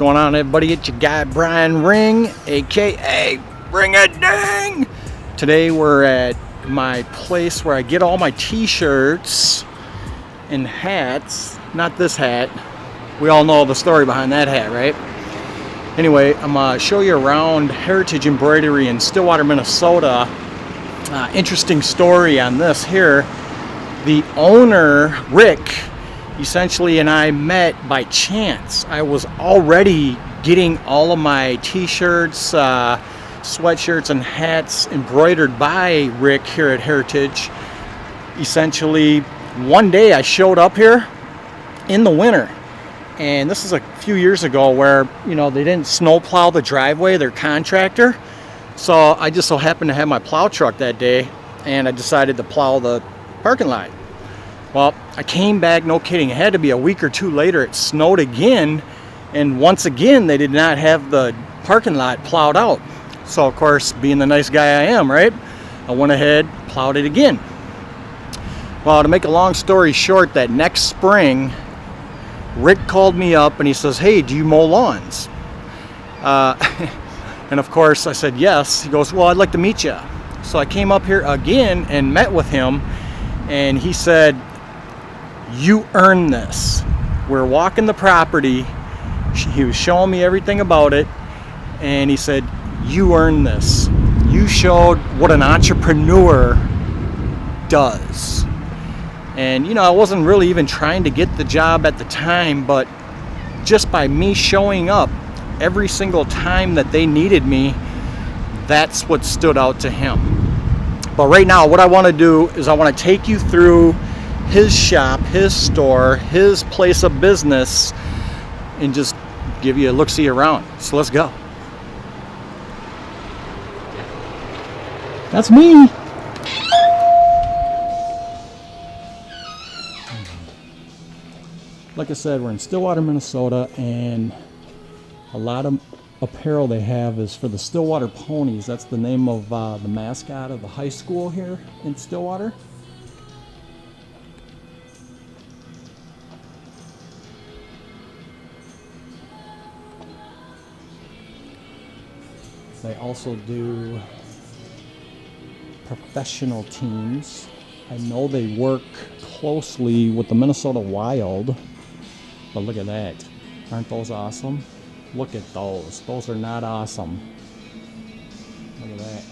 going on, everybody? It's your guy Brian Ring, aka Ring a Ding. Today we're at my place where I get all my t-shirts and hats. Not this hat. We all know the story behind that hat, right? Anyway, I'm gonna show you around Heritage Embroidery in Stillwater, Minnesota. Interesting story on this here. The owner, Rick, essentially, and I met by chance. I was already getting all of my t-shirts, sweatshirts, and hats embroidered by Rick here at Heritage. Essentially, one day I showed up here in the winter, and this is a few years ago where, you know, they didn't snow plow the driveway, their contractor. So I just so happened to have my plow truck that day, and I decided to plow the parking lot. Well, I came back, no kidding, it had to be a week or two later, it snowed again, and once again they did not have the parking lot plowed out. So of course, being the nice guy I am, right, I went ahead, plowed it again. Well, to make a long story short, that next spring, Rick called me up and he says, "Hey, do you mow lawns?" And of course I said yes. He goes, "Well, I'd like to meet you." So I came up here again and met with him, and he said, "You earn this." We're walking the property. He was showing me everything about it, and he said, "You earn this. You showed what an entrepreneur does." And you know, I wasn't really even trying to get the job at the time, but just by me showing up every single time that they needed me, that's what stood out to him. But right now, what I want to do is I want to take you through his shop, his store, his place of business, and just give you a look-see around. So let's go. That's me. Like I said, we're in Stillwater, Minnesota, and a lot of apparel they have is for the Stillwater Ponies. That's the name of the mascot of the high school here in Stillwater. They also do professional teams. I know they work closely with the Minnesota Wild, but look at that. Aren't those awesome? Look at those. Those are not awesome. Look at that.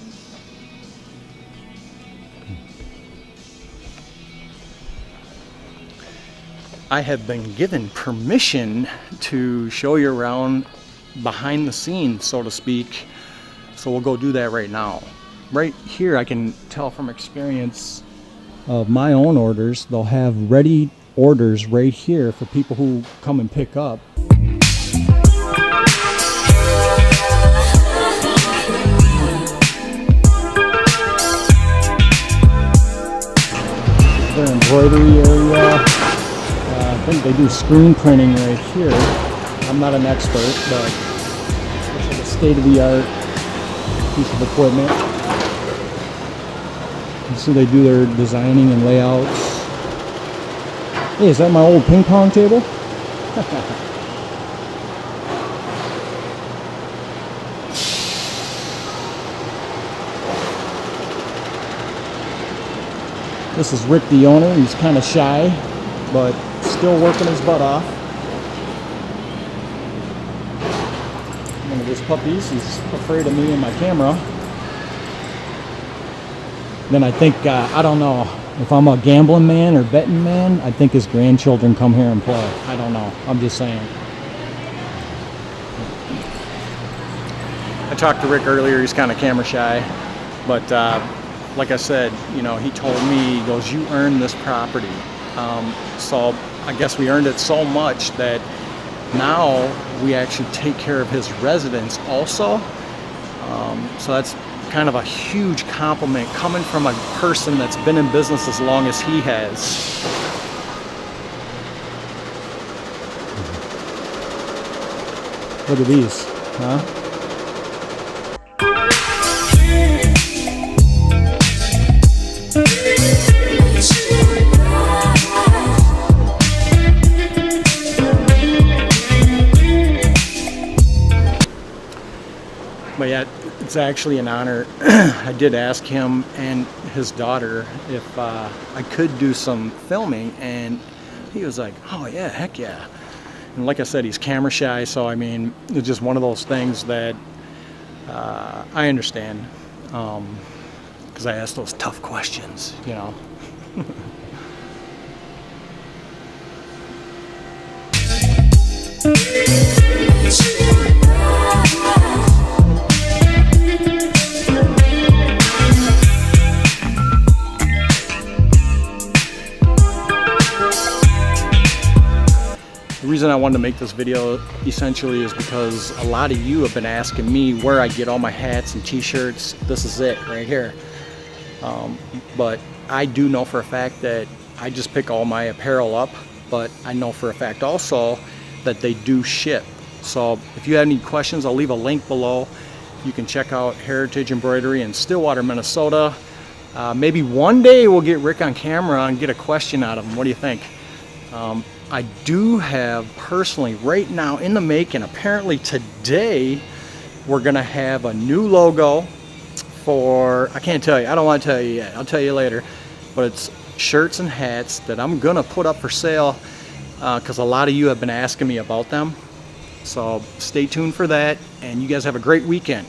I have been given permission to show you around behind the scenes, so to speak. So we'll go do that right now. Right here, I can tell from experience of my own orders, they'll have ready orders right here for people who come and pick up. Their embroidery area. I think they do screen printing right here. I'm not an expert, but it's like a state-of-the-art piece of equipment. You see they do their designing and layouts. Hey, is that my old ping pong table? This is Rick, the owner. He's kind of shy, but still working his butt off. One of his puppies, he's afraid of me and my camera. Then I think, I don't know, if I'm a gambling man or betting man, I think his grandchildren come here and play. I don't know. I'm just saying. I talked to Rick earlier. He's kind of camera shy, but like I said, you know, he told me, he goes, "You earned this property." So I guess we earned it so much that now we actually take care of his residents also. So that's kind of a huge compliment coming from a person that's been in business as long as he has. Look at these, huh? But yeah, it's actually an honor. I did ask him and his daughter if I could do some filming, and he was like, oh yeah, heck yeah. And like I said, he's camera shy, so I mean, it's just one of those things that I understand, because I asked those tough questions, you know. The reason I wanted to make this video essentially is because a lot of you have been asking me where I get all my hats and t-shirts. This is it right here. But I do know for a fact that I just pick all my apparel up, but I know for a fact also that they do ship. So if you have any questions, I'll leave a link below. You can check out Heritage Embroidery in Stillwater, Minnesota. Maybe one day we'll get Rick on camera and get a question out of him. What do you think? I do have personally right now in the making, apparently today, we're gonna have a new logo for, I can't tell you, I don't want to tell you yet, I'll tell you later, but it's shirts and hats that I'm gonna put up for sale because a lot of you have been asking me about them. So stay tuned for that, and you guys have a great weekend.